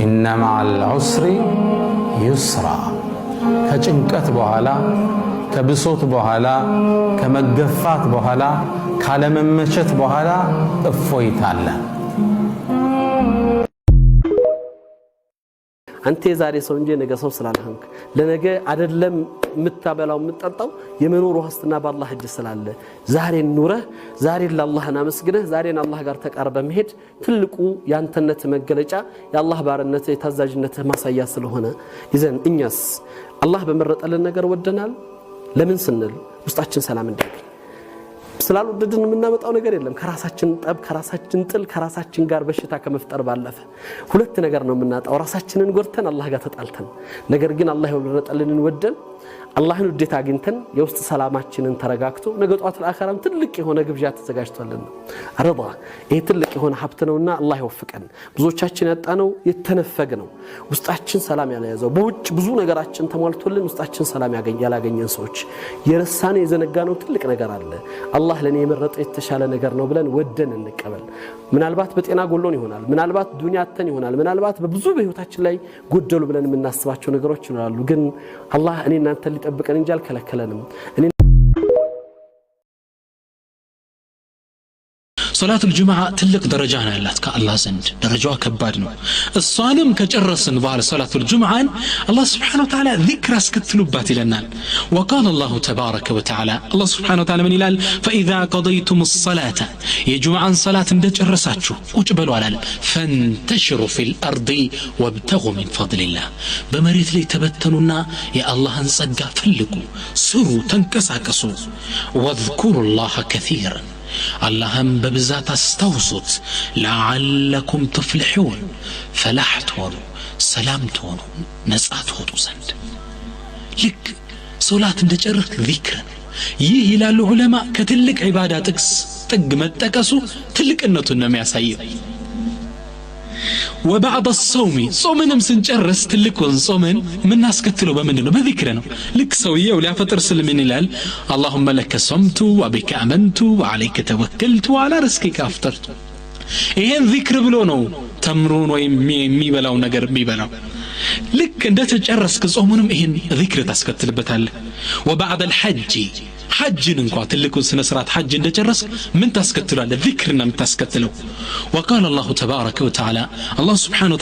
ኢነ መዐል ዑስሪ ዩስራ ከጭንቀት በኋላ ከብሶት በኋላ ከመገፋት በኋላ ካለመመቸት በኋላ እፎይታ አለ። አንተ የዛሬ ሰው እንጂ ነገ ሰው ስላልሆንክ ለነገ አይደለም ምታበላው ምትጠጣው የመኖር ዋስትና በአላህ እጅ ስላለ ዛሬ ኑረህ ዛሬ ለአላህና መስግደህ ዛሬን አላህ ጋር ተቃርበ መሄድ ትልቁ ያንተነት መገለጫ የአላህ ባርነት የታዛዥነት ማሳያ ስለሆነ ይዘን እኛስ አላህ በመረጠልን ነገር ወደናል። ለምን ስንል ውስጣችን ሰላም እንዲያገኝ ስላልወደድን የምናመጣው ነገር የለም። ከራሳችን ጠብ ከራሳችን ጥል ከራሳችን ጋር በሽታ ከመፍጠር ባለፈ ሁለት ነገር ነው የምናጣው። ራሳችንን ጎርተን አላህ ጋር ተጣልተን፣ ነገር ግን አላህ የወረጠልንን ወደን አላህን ውዴታ አግኝተን የውስጥ ሰላማችንን ተረጋግቶ ነገ ጧት ለአኺራም ትልቅ የሆነ ግብዣ ተዘጋጅቷልና አረዳ ይሄ ትልቅ የሆነ ሀብት ነውና አላህ ይወፍቀን። ብዙዎቻችን ያጣነው የተነፈግነው ውስጣችን ሰላም ያለያዘው በውጭ ብዙ ነገራችን ተሟልቶልን ውስጣችን ሰላም ያላገኘን ሰዎች የረሳነ የዘነጋነው ትልቅ ነገር አለ። አላህ ለኔ የመረጠው የተሻለ ነገር ነው ብለን ወደን እንቀበል። ምናልባት በጤና ጎሎን ይሆናል፣ ምናልባት ዱንያ አተን ይሆናል፣ ምናልባት በብዙ በህይወታችን ላይ ጎደሉ ብለን የምናስባቸው ነገሮች ይኖራሉ። ግን አላህ እኔ እናንተ ሊጠብቀን እንጂ አልከለከለንም። صلاة الجمعة تلك درجة نالات كالله زند درجة كبادنا الصالم كجرسن بعد صلاة الجمعة الله سبحانه وتعالى ذكر اسكتلوبات لنا وقال الله تبارك وتعالى الله سبحانه وتعالى من إلال فإذا قضيتم الصلاة يا جمعة صلاة جرساتشو وجبلوا على فانتشروا في الأرض وابتغوا من فضل الله بمريت لي تبتنونا يا الله انصقا فلقوا سروا تنكساكسوا واذكروا الله كثيرا اللهم ببزات استوصت لعلكم تفلحون فلحتون سلامتون نسعتون زند لك صلاة اندجرت ذكرا ይህ ይላሉ ዑለማ ከትልቅ ዒባዳ ጥግ መጠቀሱ ትልቅነቱን ነው የሚያሳየው። وبعد الصوم صومንም ስንጨርስ ትልቁን ጾምን ምን አስከትለው በምንድነው? በዚክር ነው። ልክ ሰውየው ሊያፈጥር ስለምን ይላል اللهم لك صمت وبك امنت وعليك توكلت وعلى رزقك افطرت። ይሄን ዚክር ብሎ ነው ተምሩን ወይ የሚበላው ነገር የሚበላው። ልክ እንደተጨረስክ ጾሙንም ይሄን ዚክር ታስከትልበታለህ። وبعد الحج حجን እንኳን ትልቁን ስነ ስርዓት ሐጅ እንደጨረስክ ምን ታስከትላለህ? ዚክርና ምን ታስከትለው? وقال الله تبارك وتعالى الله سبحانه